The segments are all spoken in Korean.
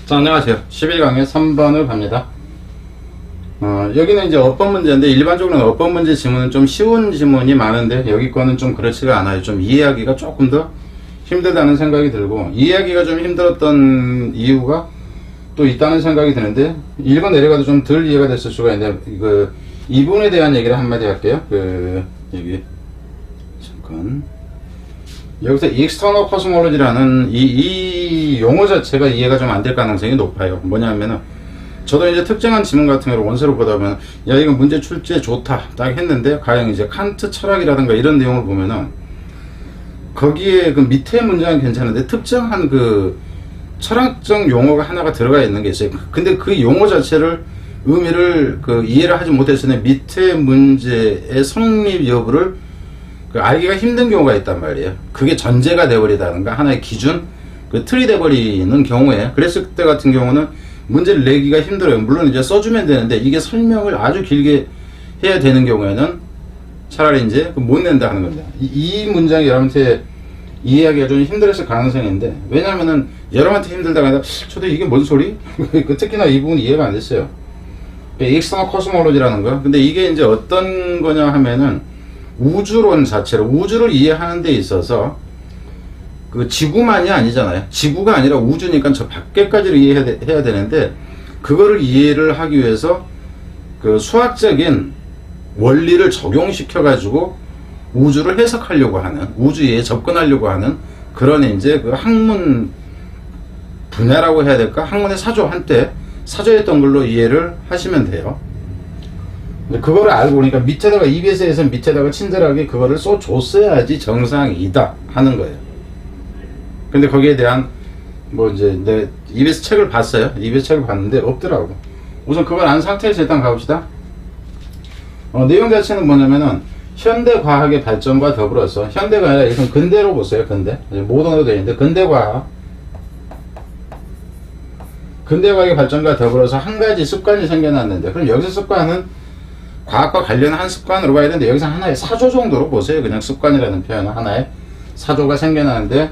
자, 안녕하세요. 11강의 3번을 갑니다. 여기는 이제 어법 문제인데, 일반적으로는 어법 문제 지문은 좀 쉬운 지문이 많은데, 여기 거는 좀 그렇지가 않아요. 좀 이해하기가 조금 더 힘들다는 생각이 들고, 이해하기가 좀 힘들었던 이유가 또 있다는 생각이 드는데, 1번 내려가도 좀 덜 이해가 됐을 수가 있는데, 이 부분에 대한 얘기를 한마디 할게요. 여기, 잠깐. 여기서 external cosmology라는 이 용어 자체가 이해가 좀 안 될 가능성이 높아요. 뭐냐면은, 저도 이제 특정한 지문 같은 경우를 원서로 보다 보면, 야, 이거 문제 출제 좋다. 딱 했는데, 가령 이제 칸트 철학이라든가 이런 내용을 보면은, 거기에 그 밑에 문장은 괜찮은데, 특정한 그 철학적 용어가 하나가 들어가 있는 게 있어요. 근데 그 용어 자체를, 의미를 이해를 하지 못했을 때 밑에 문제의 성립 여부를 알기가 힘든 경우가 있단 말이에요. 그게 전제가 돼버리다든가 하나의 기준, 틀이 돼버리는 경우에, 그랬을 때 같은 경우는 문제를 내기가 힘들어요. 물론 이제 써주면 되는데, 이게 설명을 아주 길게 해야 되는 경우에는 차라리 이제 못 낸다 하는 겁니다. 이 문장이 여러분한테 이해하기가 좀 힘들었을 가능성이 있는데, 왜냐면은 여러분한테 힘들다가 아니라, 저도 이게 뭔 소리? 특히나 이 부분이 이해가 안 됐어요. external cosmology라는 거. 근데 이게 이제 어떤 거냐 하면은, 우주론 자체로, 우주를 이해하는 데 있어서 지구만이 아니잖아요. 지구가 아니라 우주니까 저 밖에까지를 이해해야 되는데, 그거를 이해를 하기 위해서 수학적인 원리를 적용시켜 가지고 우주를 해석하려고 하는, 우주에 접근하려고 하는 그런 이제 학문 분야라고 해야 될까? 학문의 사조, 한때 사조였던 걸로 이해를 하시면 돼요. 그거를 알고, 그러니까 밑에다가 EBS에서 밑에다가 친절하게 그거를 써줬어야지 정상이다 하는 거예요. 근데 거기에 대한 이제 내 EBS 책을 봤어요. EBS 책을 봤는데 없더라고. 우선 그걸 안 상태에서 일단 가봅시다. 내용 자체는 뭐냐면은, 현대 과학의 발전과 더불어서, 현대가 아니라 이건 근대로 보세요. 근대 모던으로 되어 있는데, 근대과학의 발전과 더불어서 한 가지 습관이 생겨났는데, 그럼 여기서 습관은 과학과 관련한 습관으로 봐야 되는데, 여기서 하나의 사조 정도로 보세요. 그냥 습관이라는 표현은 하나의 사조가 생겨나는데,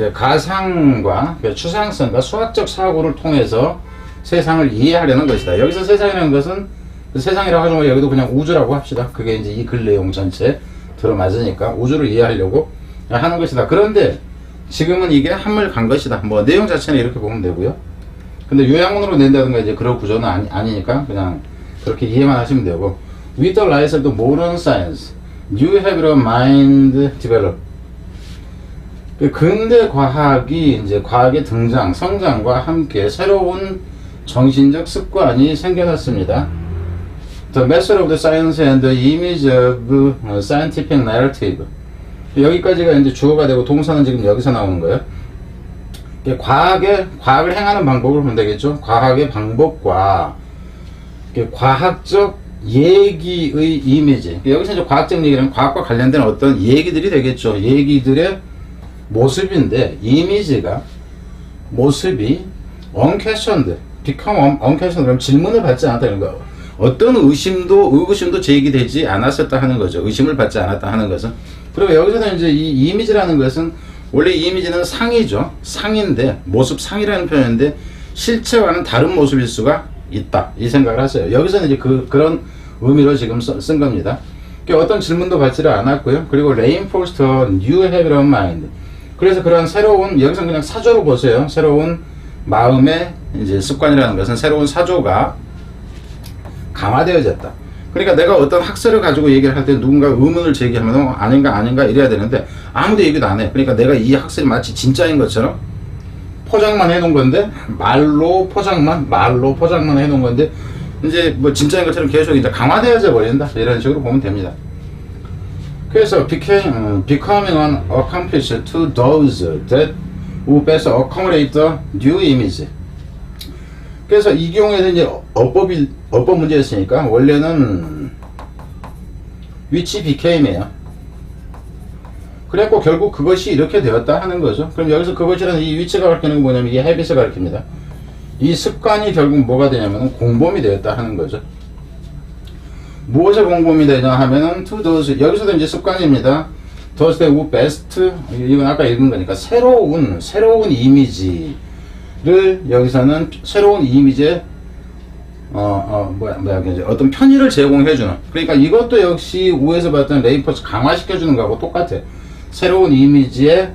가상과 추상성과 수학적 사고를 통해서 세상을 이해하려는 것이다. 여기서 세상이라는 것은, 세상이라고 하지만 여기도 그냥 우주라고 합시다. 그게 이제 이 글 내용 전체 들어맞으니까 우주를 이해하려고 하는 것이다. 그런데 지금은 이게 한물 간 것이다. 내용 자체는 이렇게 보면 되고요. 근데 요약문으로 낸다든가 이제 그런 구조는 아니니까 그냥 그렇게 이해만 하시면 되고, with the rise of the modern science, new habit of mind develop. 근대 과학이 이제 과학의 등장, 성장과 함께 새로운 정신적 습관이 생겨났습니다. The method of the science and the image of scientific narrative. 여기까지가 이제 주어가 되고, 동사는 지금 여기서 나오는 거예요. 과학을 행하는 방법을 보면 되겠죠. 과학의 방법과 과학적 얘기의 이미지. 여기서 이제 과학적 얘기는 과학과 관련된 어떤 얘기들이 되겠죠. 얘기들의 모습인데, 이미지가, 모습이 unquestioned, become unquestioned, 그럼 질문을 받지 않았다는 거. 어떤 의구심도 제기되지 않았었다 하는 거죠. 의심을 받지 않았다 하는 것은. 그리고 여기서는 이제 이 이미지라는 것은, 원래 이 이미지는 상이죠. 상인데, 모습 상이라는 표현인데, 실체와는 다른 모습일 수가 있다. 이 생각을 하세요. 여기서는 이제 그런 의미로 지금 쓴 겁니다. 어떤 질문도 받지를 않았고요. 그리고 reinforced new habit of mind. 그래서 그런 새로운, 여기서는 그냥 사조로 보세요. 새로운 마음의 이제 습관이라는 것은 새로운 사조가 강화되어졌다. 그러니까 내가 어떤 학설을 가지고 얘기를 할 때 누군가 의문을 제기하면 아닌가 이래야 되는데, 아무도 얘기도 안 해. 그러니까 내가 이 학설이 마치 진짜인 것처럼 포장만 해놓은 건데, 말로 포장만 해놓은 건데, 이제 진짜인 것처럼 계속 이제 강화되어져 버린다. 이런 식으로 보면 됩니다. 그래서 becoming an accomplice to those that would best accommodate the new image. 그래서 이 경우에는 이제 어법 문제였으니까, 원래는 which became이에요. 그래갖고 결국 그것이 이렇게 되었다 하는 거죠. 그럼 여기서 그것이라는 이 위치가 가리키는 건 뭐냐면, 이게 habit을 가리킵니다. 이 습관이 결국 뭐가 되냐면 공범이 되었다 하는 거죠. 무엇에 공범이 되냐 하면은 to those, 여기서도 이제 습관입니다. those that would best, 이건 아까 읽은 거니까 새로운 이미지, 여기서는 새로운 이미지에 어떤 편의를 제공해주는, 그러니까 이것도 역시 위에서 봤던 레인포스 강화시켜주는 거하고 똑같아. 새로운 이미지에,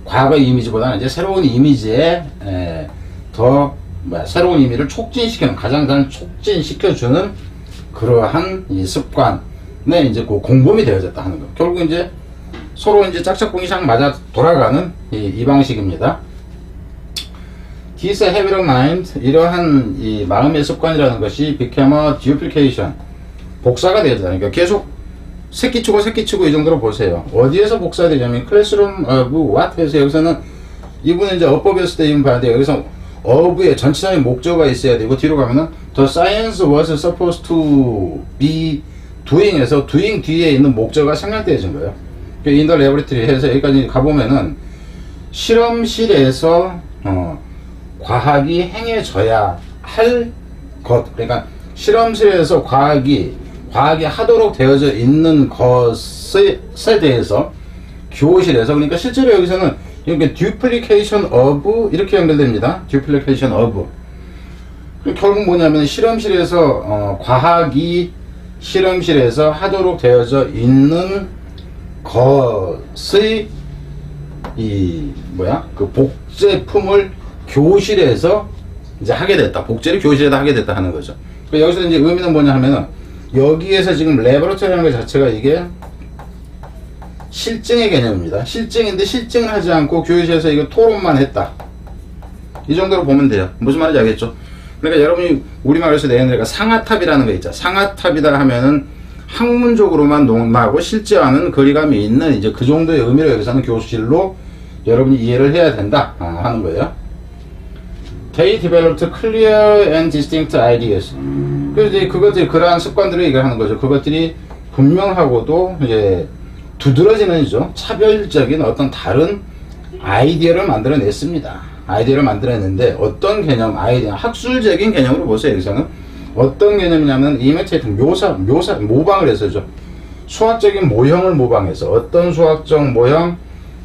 과거 이미지보다는 이제 새로운 이미지에 새로운 의미를 촉진시키는, 가장 촉진시켜주는 그러한 이 습관에 이제 그 공범이 되어졌다 하는 거. 결국 이제 서로 이제 짝짝꿍이 잘 맞아 돌아가는 이 방식입니다. This habit of mind, 이러한 이 마음의 습관이라는 것이 became a duplication, 복사가 되어졌다. 그러니까 계속 새끼치고 이 정도로 보세요. 어디에서 복사되냐면 classroom of what 해서 여기서는 이분은 이제 어법이었을 때 이분 봐야 돼요. 여기서 of의 전치사의 목적어가 있어야 되고, 뒤로 가면은 the science was supposed to be doing에서 doing 뒤에 있는 목적어가 생략되어진 거예요. in the laboratory 해서 여기까지 가보면은 실험실에서 과학이 행해져야 할 것, 그러니까 실험실에서 과학이 하도록 되어져 있는 것에 대해서 교실에서, 그러니까 실제로 여기서는 이렇게 duplication of 이렇게 연결됩니다. duplication of. 결국 뭐냐면 실험실에서 과학이 실험실에서 하도록 되어져 있는 것의 그 복제품을 교실에서 이제 하게 됐다. 복제를 교실에다 하게 됐다 하는 거죠. 여기서 이제 의미는 뭐냐 하면은, 여기에서 지금 레버러토리라는 것 자체가 이게 실증의 개념입니다. 실증인데 실증을 하지 않고 교실에서 이거 토론만 했다. 이 정도로 보면 돼요. 무슨 말인지 알겠죠? 그러니까 여러분이 우리말에서 내는 상아탑이라는 거 있죠. 상아탑이다 하면은 학문적으로만 논하고 실제와는 거리감이 있는 이제 그 정도의 의미로 여기서는 교실로 여러분이 이해를 해야 된다 하는 거예요. They developed clear and distinct ideas. 그래서 이제 그것들이, 그러한 습관들을 얘기하는 거죠. 그것들이 분명하고도 이제 두드러지는 차별적인 어떤 다른 아이디어를 만들어냈습니다. 아이디어를 만들어냈는데 어떤 개념, 아이디어, 학술적인 개념으로 보세요. 여기서는 어떤 개념이냐면 imitate, 모방을 해서죠. 수학적인 모형을 모방해서 어떤 수학적 모형,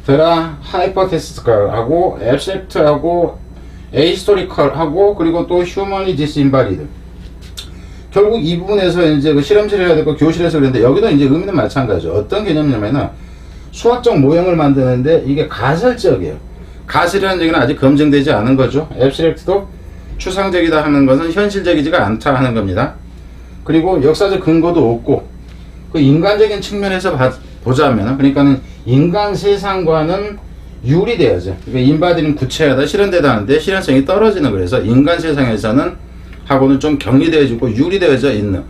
hypothesis하고 abstract하고 ahistorical하고 그리고 또 humanly disembodied. 결국 이 부분에서 이제 그 실험실을 해야 되고 교실에서 그랬는데, 여기도 이제 의미는 마찬가지죠. 어떤 개념이냐면은 수학적 모형을 만드는데 이게 가설적이에요. 가설이라는 얘기는 아직 검증되지 않은 거죠. abstract도 추상적이다 하는 것은 현실적이지가 않다 하는 겁니다. 그리고 역사적 근거도 없고, 그 인간적인 측면에서 보자면은, 그러니까는 인간 세상과는 유리되어져. 그러니까 인바디는 구체하다, 실현되다 하는데 실현성이 떨어지는, 그래서 인간 세상에서는 하고는 좀 격리되어지고 유리되어져 있는,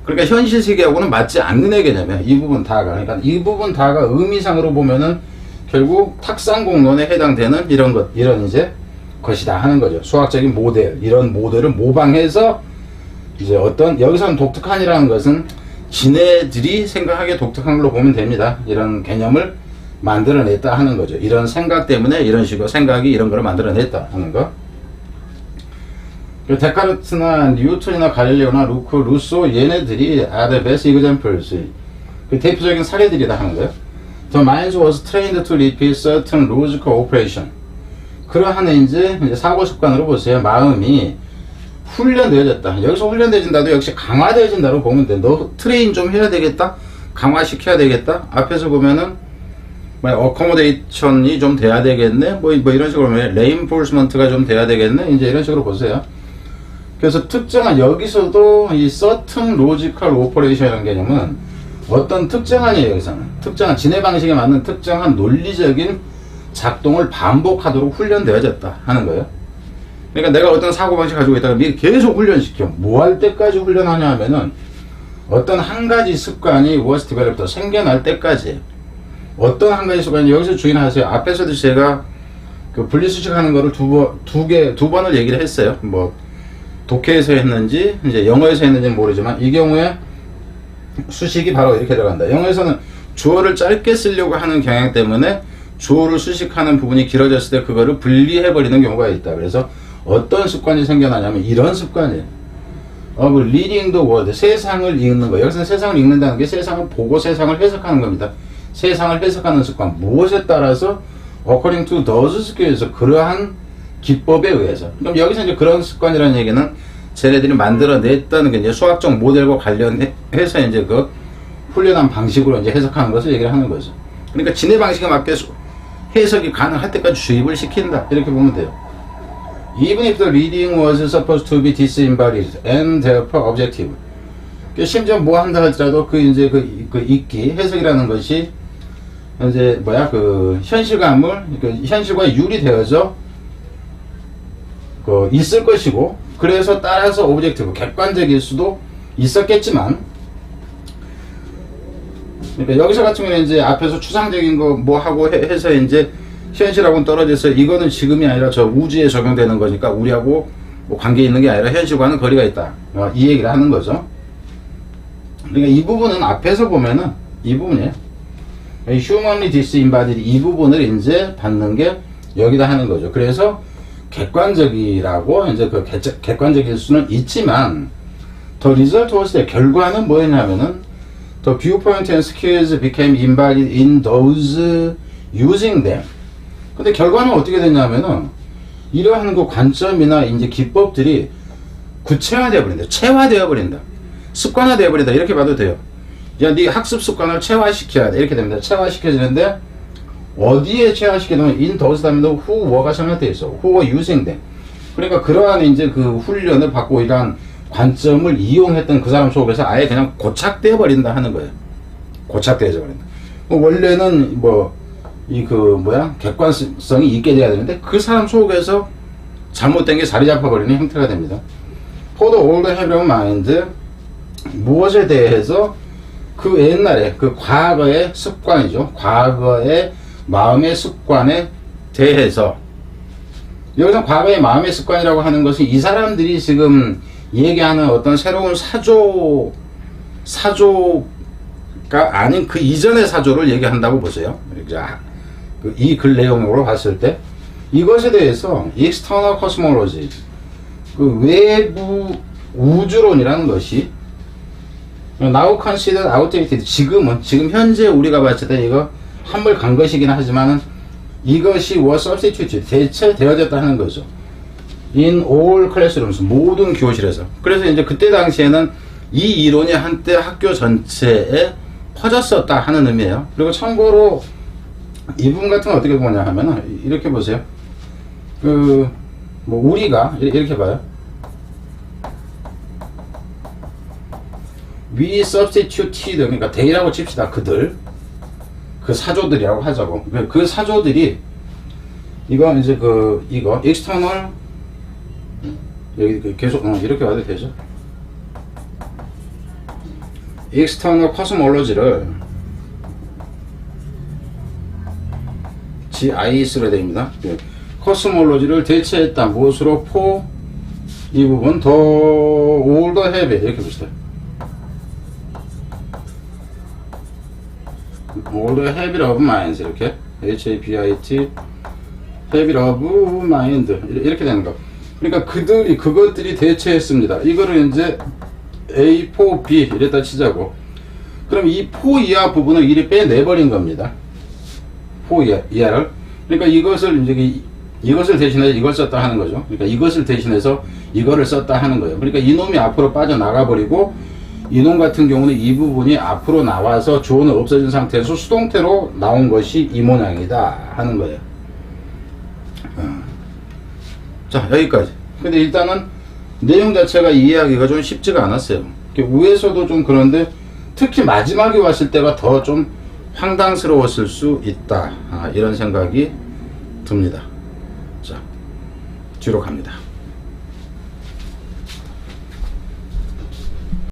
그러니까 현실 세계하고는 맞지 않는 애 개념이에요. 이 부분 다가. 그러니까 이 부분 다가 의미상으로 보면은 결국 탁상공론에 해당되는 이런 이제 것이다 하는 거죠. 수학적인 모델, 이런 모델을 모방해서 이제 어떤, 여기서는 독특한이라는 것은 지네들이 생각하기에 독특한 걸로 보면 됩니다. 이런 개념을 만들어냈다 하는 거죠. 이런 생각 때문에 이런 식으로 생각이 이런 걸 만들어냈다 하는 거. 데카르트나 뉴턴이나 갈릴레오나 루소 얘네들이 are the best examples, 그 대표적인 사례들이다 하는 거예요. The mind was trained to repeat certain logical operation. 그러한 이제 사고 습관으로 보세요. 마음이 훈련되어졌다. 여기서 훈련되어진다도 역시 강화되어진다고 보면 돼. 너 트레인 좀 해야 되겠다, 강화시켜야 되겠다. 앞에서 보면은 어코모데이션이 좀 돼야 되겠네, 뭐 이런 식으로 보면 레인포스먼트가 좀 돼야 되겠네, 이제 이런 식으로 보세요. 그래서 특정한, 여기서도 이 certain logical operation이라는 개념은 어떤 특정한이에요. 여기서는 특정한 진해 방식에 맞는 특정한 논리적인 작동을 반복하도록 훈련되어졌다 하는 거예요. 그러니까 내가 어떤 사고방식 가지고 있다가 계속 훈련시켜. 뭐 할 때까지 훈련하냐 하면은 어떤 한 가지 습관이 was developed, 생겨날 때까지. 어떤 한 가지 습관이, 여기서 주의하세요. 앞에서도 제가 그 분리수식하는 거를 두 번을 얘기를 했어요. 뭐 독해에서 했는지 이제 영어에서 했는지는 모르지만, 이 경우에 수식이 바로 이렇게 들어간다. 영어에서는 주어를 짧게 쓰려고 하는 경향 때문에 주어를 수식하는 부분이 길어졌을 때 그거를 분리해버리는 경우가 있다. 그래서 어떤 습관이 생겨나냐면 이런 습관이에요. of reading the world, 세상을 읽는 거. 여기서는 세상을 읽는다는 게 세상을 보고 세상을 해석하는 겁니다. 세상을 해석하는 습관. 무엇에 따라서 according to those skills, 그러한 기법에 의해서. 그럼 여기서 이제 그런 습관이라는 얘기는 쟤네들이 만들어냈다는 게 이제 수학적 모델과 관련해서 이제 그 훈련한 방식으로 이제 해석하는 것을 얘기를 하는 거죠. 그러니까 지네 방식에 맞게 해석이 가능할 때까지 주입을 시킨다. 이렇게 보면 돼요. Even if the reading was supposed to be disembodied and therefore objective. 심지어 뭐 한다 할지라도 그 이제 그 읽기, 해석이라는 것이 이제 뭐야 그 현실감을 현실과 유리되어져 있을 것이고, 그래서 따라서 오브젝티브 객관적일 수도 있었겠지만, 그러니까 여기서 같은 경우는 이제 앞에서 추상적인 거 뭐 하고 해서 이제 현실하고는 떨어져서 이거는 지금이 아니라 저 우주에 적용되는 거니까 우리하고 뭐 관계 있는 게 아니라 현실과는 거리가 있다. 이 얘기를 하는 거죠. 그러니까 이 부분은 앞에서 보면은 이 부분이에요. humanly disembodied 이 부분을 이제 받는 게 여기다 하는 거죠. 그래서 객관적이라고 이제 그 객관적일 수는 있지만 the result was the 결과는 뭐였냐면은 the viewpoint and skills became embodied in those using them. 근데 결과는 어떻게 됐냐면은 이러한 그 관점이나 이제 기법들이 구체화되어 버린다. 체화되어 버린다. 습관화되어 버린다. 이렇게 봐도 돼요. 야, 네 학습 습관을 체화시켜야 돼. 이렇게 됩니다. 체화시켜지는데 어디에 체화시키냐면 in those 다음에 who were가 생략되어 있어. who were using them. 그러니까 그러한 이제 그 훈련을 받고 이러한 관점을 이용했던 그 사람 속에서 아예 그냥 고착되어 버린다 하는 거예요. 고착되어져 버린다. 원래는 뭐 이 그 뭐야 객관성이 있게 돼야 되는데 그 사람 속에서 잘못된 게 자리 잡아 버리는 형태가 됩니다. For the old habit of mind, 무엇에 대해서 그 옛날에 그 과거의 습관이죠. 과거의 마음의 습관에 대해서, 여기서 과거의 마음의 습관이라고 하는 것은 이 사람들이 지금 얘기하는 어떤 새로운 사조가 아닌 그 이전의 사조를 얘기한다고 보세요. 이 글 내용으로 봤을 때 이것에 대해서 external cosmology, 그 외부 우주론이라는 것이 now considered outdated, 지금 현재 우리가 봤을 때 이거 한물 간 것이긴 하지만은 이것이 was substituted, 대체되어졌다 하는 거죠. in all classrooms, 모든 교실에서. 그래서 이제 그때 당시에는 이 이론이 한때 학교 전체에 퍼졌었다 하는 의미예요. 그리고 참고로 이 부분 같은 건 어떻게 보냐 하면은 이렇게 보세요. 그 뭐 우리가 이렇게 봐요. We substituted, 그러니까 they라고 칩시다. 그들, 그 사조들이라고 하자고. 그 사조들이 이거 이제 이거 external, 여기 계속 이렇게 와도 되죠. external cosmology를 GIS로 됩니다. 코스몰로지를 대체했다. 무엇으로? 이 부분 더 older habit, 이렇게 봅시다. older habit of mind, 이렇게 HABIT habit of mind 이렇게 되는 거. 그러니까 그것들이 대체했습니다. 이거를 이제 A4B 이랬다 치자고. 그럼 이 4 이하 부분을 이리 빼내버린 겁니다. 4 이하를. 그러니까 이것을 대신해서 이걸 썼다 하는 거죠. 그러니까 이것을 대신해서 이거를 썼다 하는 거예요. 그러니까 이놈이 앞으로 빠져나가 버리고, 이놈 같은 경우는 이 부분이 앞으로 나와서 주어는 없어진 상태에서 수동태로 나온 것이 이 모양이다 하는 거예요. 자, 여기까지. 근데 일단은 내용 자체가 이해하기가 좀 쉽지가 않았어요. 위에서도 좀 그런데 특히 마지막에 왔을 때가 더 좀 황당스러웠을 수 있다. 이런 생각이 듭니다. 자, 뒤로 갑니다.